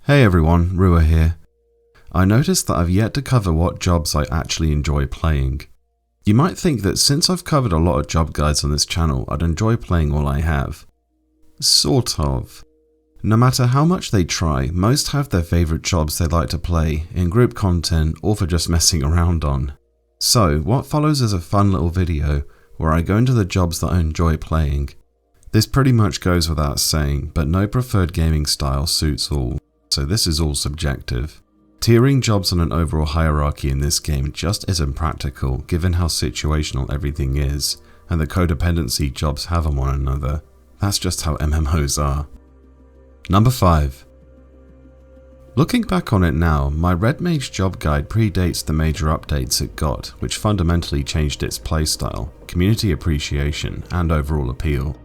Hey everyone, Rua here. I noticed that I've yet to cover what jobs I actually enjoy playing. You might think that since I've covered a lot of job guides on this channel, I'd enjoy playing all I have. Sort of. No matter how much they try, most have their favourite jobs they like to play, in group content or for just messing around on. So, what follows is a fun little video where I go into the jobs that I enjoy playing. This pretty much goes without saying, but no preferred gaming style suits all, so this is all subjective. Tiering jobs on an overall hierarchy in this game just isn't practical given how situational everything is, and the codependency jobs have on one another. That's just how MMOs are. Number 5. Looking back on it now, my Red Mage job guide predates the major updates it got, which fundamentally changed its playstyle, community appreciation, and overall appeal.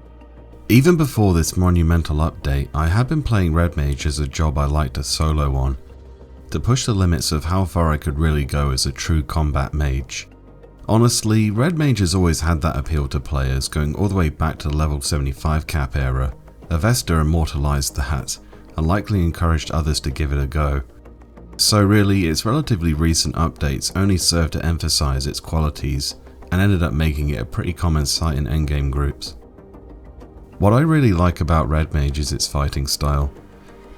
Even before this monumental update, I had been playing Red Mage as a job I liked to solo on, to push the limits of how far I could really go as a true combat mage. Honestly, Red Mage has always had that appeal to players, going all the way back to the level 75 cap era. Avesta immortalized that, and likely encouraged others to give it a go. So really, its relatively recent updates only served to emphasize its qualities, and ended up making it a pretty common sight in endgame groups. What I really like about Red Mage is its fighting style.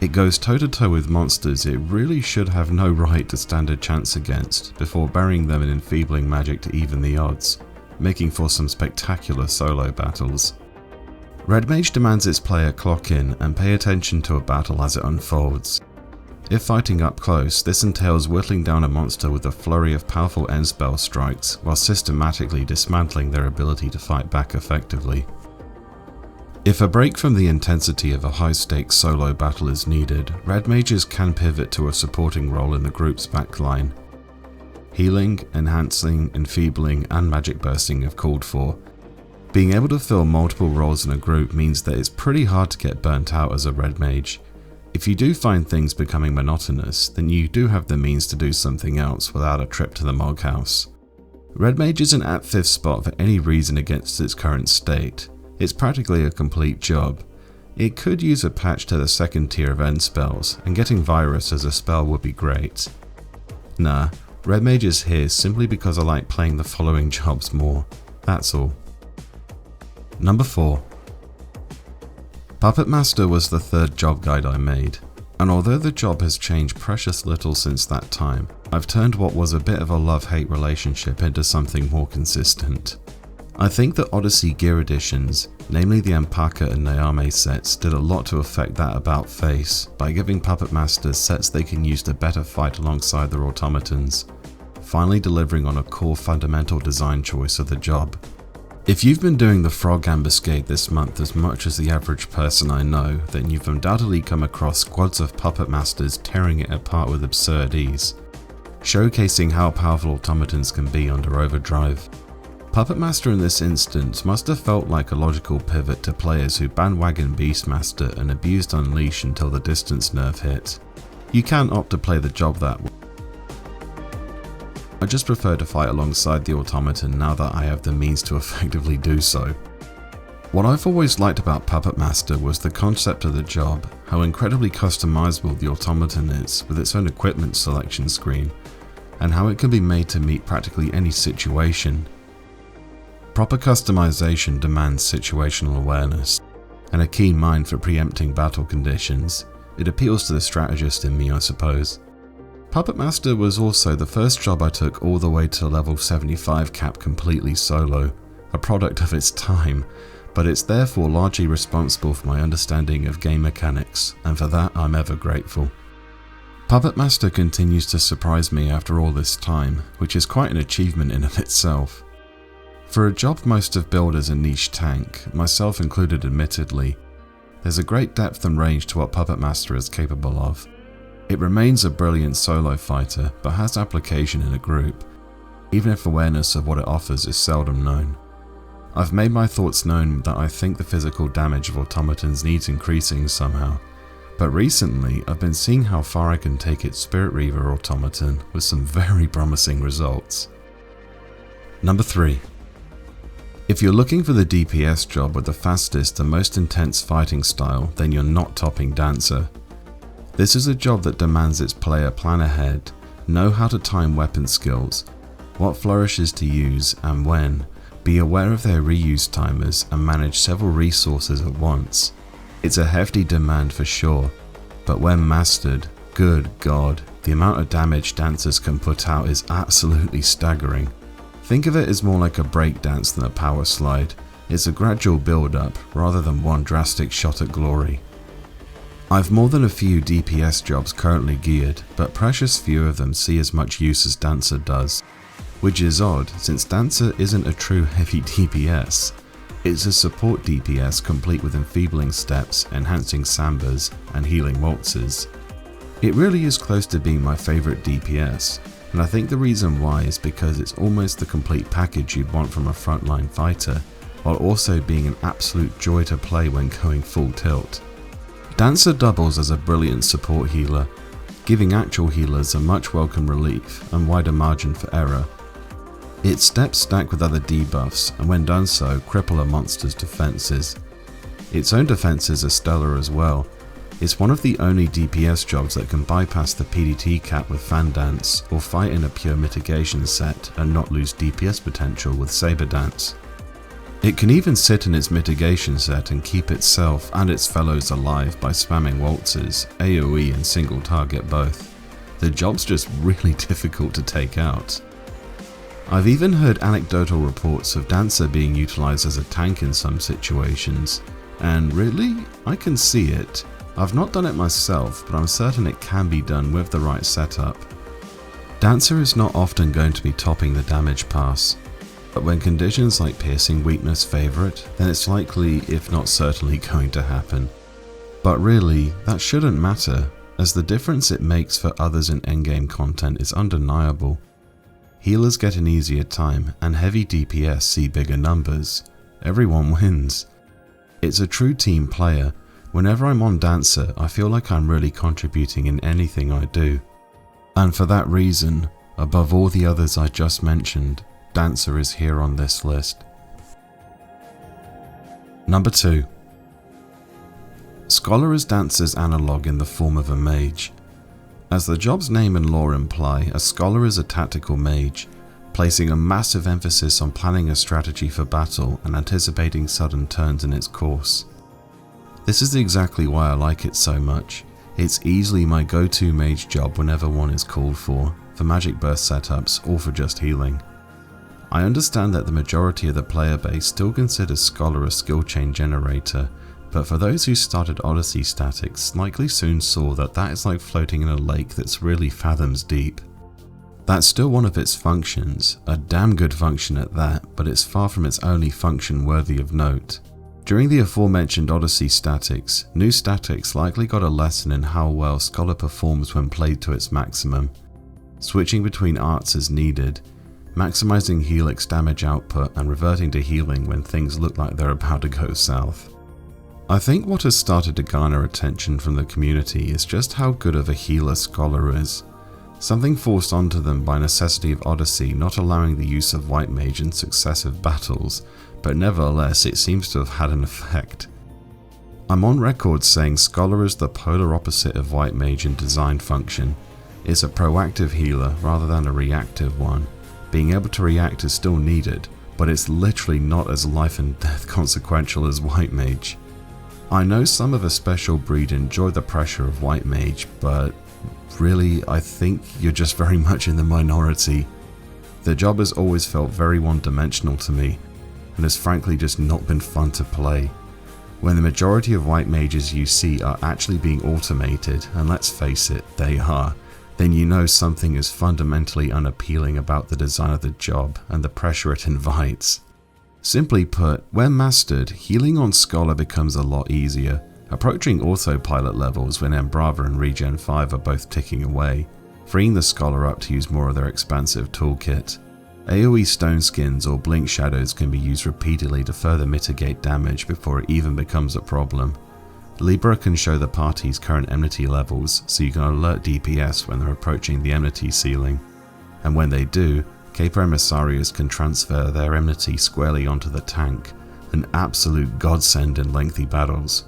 It goes toe to toe with monsters it really should have no right to stand a chance against, before burying them in enfeebling magic to even the odds, making for some spectacular solo battles. Red Mage demands its player clock in and pay attention to a battle as it unfolds. If fighting up close, this entails whittling down a monster with a flurry of powerful end spell strikes, while systematically dismantling their ability to fight back effectively. If a break from the intensity of a high-stakes solo battle is needed, Red Mages can pivot to a supporting role in the group's backline. Healing, enhancing, enfeebling, and magic bursting if called for. Being able to fill multiple roles in a group means that it's pretty hard to get burnt out as a Red Mage. If you do find things becoming monotonous, then you do have the means to do something else without a trip to the Mog House. Red Mage isn't at 5th spot for any reason against its current state. It's practically a complete job. It could use a patch to the 2nd tier of end spells, and getting Virus as a spell would be great. Nah, Red Mage is here simply because I like playing the following jobs more. That's all. Number 4. Puppet Master was the 3rd job guide I made, and although the job has changed precious little since that time, I've turned what was a bit of a love-hate relationship into something more consistent. I think the Odyssey gear editions, namely the Ampaka and Nayame sets, did a lot to affect that about face by giving Puppet Masters sets they can use to better fight alongside their automatons, finally delivering on a core fundamental design choice of the job. If you've been doing the Frog Ambuscade this month as much as the average person I know, then you've undoubtedly come across squads of Puppet Masters tearing it apart with absurd ease, showcasing how powerful automatons can be under overdrive. Puppet Master in this instance must have felt like a logical pivot to players who bandwagon Beastmaster and abused Unleash until the distance nerf hit. You can opt to play the job that way. I just prefer to fight alongside the automaton now that I have the means to effectively do so. What I've always liked about Puppet Master was the concept of the job, how incredibly customizable the automaton is with its own equipment selection screen, and how it can be made to meet practically any situation. Proper customization demands situational awareness, and a keen mind for preempting battle conditions. It appeals to the strategist in me, I suppose. Puppet Master was also the first job I took all the way to level 75 cap completely solo, a product of its time, but it's therefore largely responsible for my understanding of game mechanics, and for that I'm ever grateful. Puppet Master continues to surprise me after all this time, which is quite an achievement in of itself. For a job most have billed as a niche tank, myself included admittedly, there's a great depth and range to what Puppet Master is capable of. It remains a brilliant solo fighter, but has application in a group, even if awareness of what it offers is seldom known. I've made my thoughts known that I think the physical damage of automatons needs increasing somehow, but recently I've been seeing how far I can take its Spirit Reaver automaton with some very promising results. Number 3. If you're looking for the DPS job with the fastest and most intense fighting style, then you're not topping Dancer. This is a job that demands its player plan ahead, know how to time weapon skills, what flourishes to use and when, be aware of their reuse timers and manage several resources at once. It's a hefty demand for sure, but when mastered, good God, the amount of damage dancers can put out is absolutely staggering. Think of it as more like a breakdance than a power slide. It's a gradual build-up rather than one drastic shot at glory. I've more than a few DPS jobs currently geared, but precious few of them see as much use as Dancer does. Which is odd, since Dancer isn't a true heavy DPS. It's a support DPS complete with enfeebling steps, enhancing sambas, and healing waltzes. It really is close to being my favourite DPS, and I think the reason why is because it's almost the complete package you'd want from a frontline fighter, while also being an absolute joy to play when going full tilt. Dancer doubles as a brilliant support healer, giving actual healers a much welcome relief and wider margin for error. Its steps stack with other debuffs, and when done so, cripple a monster's defences. Its own defences are stellar as well. It's one of the only DPS jobs that can bypass the PDT cap with Fan Dance, or fight in a pure mitigation set and not lose DPS potential with Saber Dance. It can even sit in its mitigation set and keep itself and its fellows alive by spamming waltzes, AoE and single target both. The job's just really difficult to take out. I've even heard anecdotal reports of Dancer being utilised as a tank in some situations, and really, I can see it. I've not done it myself, but I'm certain it can be done with the right setup. Dancer is not often going to be topping the damage pass, but when conditions like piercing weakness favour it, then it's likely, if not certainly, going to happen. But really, that shouldn't matter, as the difference it makes for others in endgame content is undeniable. Healers get an easier time, and heavy DPS see bigger numbers. Everyone wins. It's a true team player. Whenever I'm on Dancer, I feel like I'm really contributing in anything I do. And for that reason, above all the others I just mentioned, Dancer is here on this list. Number 2. Scholar is Dancer's analogue in the form of a mage. As the job's name and lore imply, a scholar is a tactical mage, placing a massive emphasis on planning a strategy for battle and anticipating sudden turns in its course. This is exactly why I like it so much. It's easily my go-to mage job whenever one is called for magic burst setups or for just healing. I understand that the majority of the player base still considers Scholar a skill chain generator, but for those who started Odyssey statics likely soon saw that that is like floating in a lake that's really fathoms deep. That's still one of its functions, a damn good function at that, but it's far from its only function worthy of note. During the aforementioned Odyssey statics, new statics likely got a lesson in how well Scholar performs when played to its maximum, switching between arts as needed, maximizing Helix damage output and reverting to healing when things look like they're about to go south. I think what has started to garner attention from the community is just how good of a healer Scholar is, something forced onto them by necessity of Odyssey not allowing the use of White Mage in successive battles, but nevertheless it seems to have had an effect. I'm on record saying Scholar is the polar opposite of White Mage in design function. It's a proactive healer rather than a reactive one. Being able to react is still needed, but it's literally not as life and death consequential as White Mage. I know some of a special breed enjoy the pressure of White Mage, but really I think you're just very much in the minority. The job has always felt very one-dimensional to me, and has frankly just not been fun to play. When the majority of White Mages you see are actually being automated, and let's face it, they are, then you know something is fundamentally unappealing about the design of the job and the pressure it invites. Simply put, when mastered, healing on Scholar becomes a lot easier, approaching autopilot levels when Embrava and Regen 5 are both ticking away, freeing the Scholar up to use more of their expansive toolkit. AoE stone skins or blink shadows can be used repeatedly to further mitigate damage before it even becomes a problem. Libra can show the party's current enmity levels, so you can alert DPS when they're approaching the enmity ceiling. And when they do, Capo Emissarios can transfer their enmity squarely onto the tank, an absolute godsend in lengthy battles.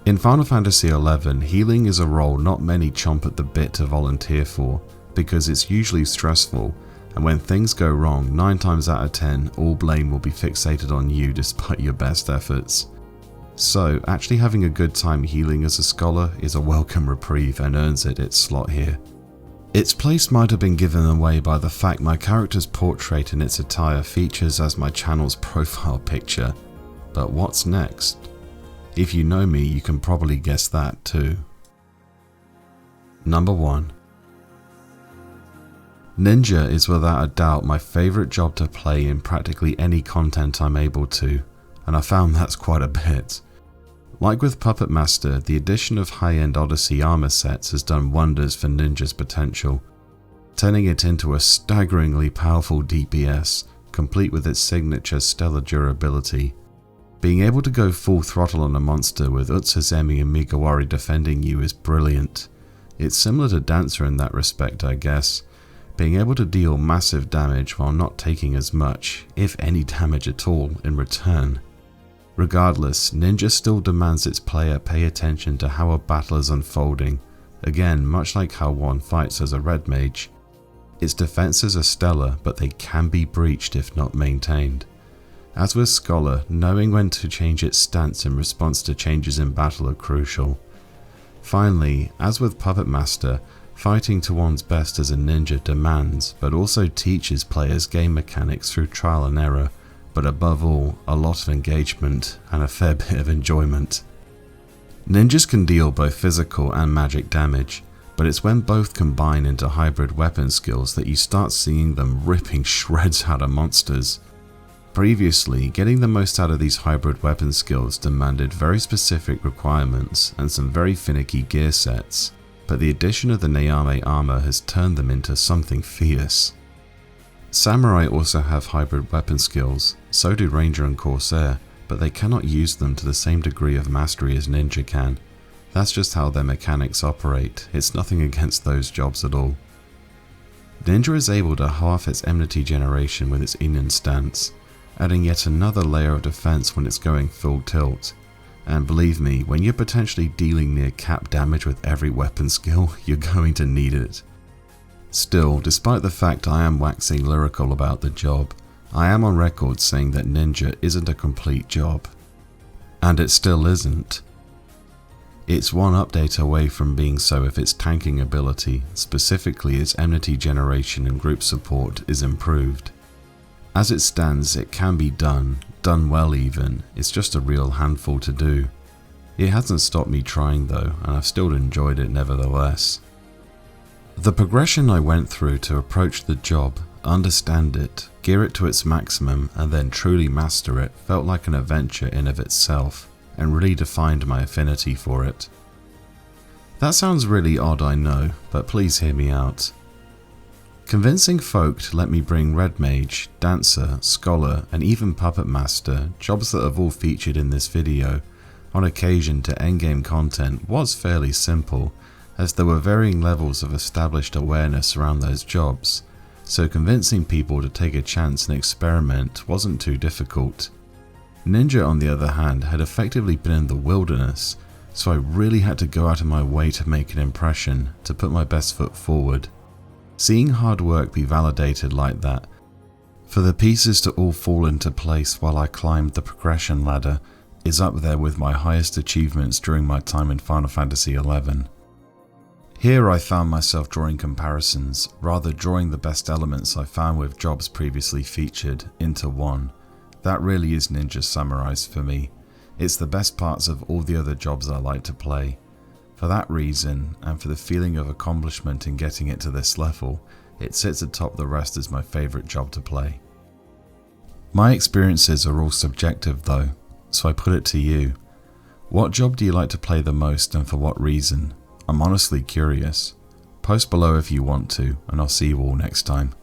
In Final Fantasy XI, healing is a role not many chomp at the bit to volunteer for, because it's usually stressful, and when things go wrong, 9 times out of 10, all blame will be fixated on you despite your best efforts. So, actually having a good time healing as a scholar is a welcome reprieve and earns it its slot here. Its place might have been given away by the fact my character's portrait in its attire features as my channel's profile picture, but what's next? If you know me, you can probably guess that too. Number 1. Ninja is without a doubt my favourite job to play in practically any content I'm able to, and I found that's quite a bit. Like with Puppet Master, the addition of high-end Odyssey armor sets has done wonders for Ninja's potential, turning it into a staggeringly powerful DPS, complete with its signature stellar durability. Being able to go full throttle on a monster with Utsuzemi and Migawari defending you is brilliant. It's similar to Dancer in that respect, I guess, being able to deal massive damage while not taking as much, if any damage at all, in return. Regardless, Ninja still demands its player pay attention to how a battle is unfolding, again much like how one fights as a red mage. Its defenses are stellar, but they can be breached if not maintained. As with Scholar, knowing when to change its stance in response to changes in battle are crucial. Finally, as with Puppet Master, fighting to one's best as a ninja demands, but also teaches players game mechanics through trial and error, but above all, a lot of engagement and a fair bit of enjoyment. Ninjas can deal both physical and magic damage, but it's when both combine into hybrid weapon skills that you start seeing them ripping shreds out of monsters. Previously, getting the most out of these hybrid weapon skills demanded very specific requirements and some very finicky gear sets, but the addition of the Neame armor has turned them into something fierce. Samurai also have hybrid weapon skills, so do Ranger and Corsair, but they cannot use them to the same degree of mastery as Ninja can. That's just how their mechanics operate, it's nothing against those jobs at all. Ninja is able to half its enmity generation with its Inen stance, adding yet another layer of defense when it's going full tilt. And believe me, when you're potentially dealing near cap damage with every weapon skill, you're going to need it. Still, despite the fact I am waxing lyrical about the job, I am on record saying that Ninja isn't a complete job. And it still isn't. It's one update away from being so if its tanking ability, specifically its enmity generation and group support, is improved. As it stands, it can be done well even, it's just a real handful to do. It hasn't stopped me trying though, and I've still enjoyed it nevertheless. The progression I went through to approach the job, understand it, gear it to its maximum, and then truly master it felt like an adventure in of itself, and really defined my affinity for it. That sounds really odd, I know, but please hear me out. Convincing folk to let me bring Red Mage, Dancer, Scholar, and even Puppet Master, jobs that have all featured in this video, on occasion to endgame content was fairly simple, as there were varying levels of established awareness around those jobs, so convincing people to take a chance and experiment wasn't too difficult. Ninja, on the other hand, had effectively been in the wilderness, so I really had to go out of my way to make an impression, to put my best foot forward. Seeing hard work be validated like that, for the pieces to all fall into place while I climbed the progression ladder, is up there with my highest achievements during my time in Final Fantasy XI. Here I found myself drawing comparisons, rather drawing the best elements I found with jobs previously featured into one. That really is Ninja Samurai's for me. It's the best parts of all the other jobs I like to play. For that reason, and for the feeling of accomplishment in getting it to this level, it sits atop the rest as my favourite job to play. My experiences are all subjective though, so I put it to you. What job do you like to play the most and for what reason? I'm honestly curious. Post below if you want to, and I'll see you all next time.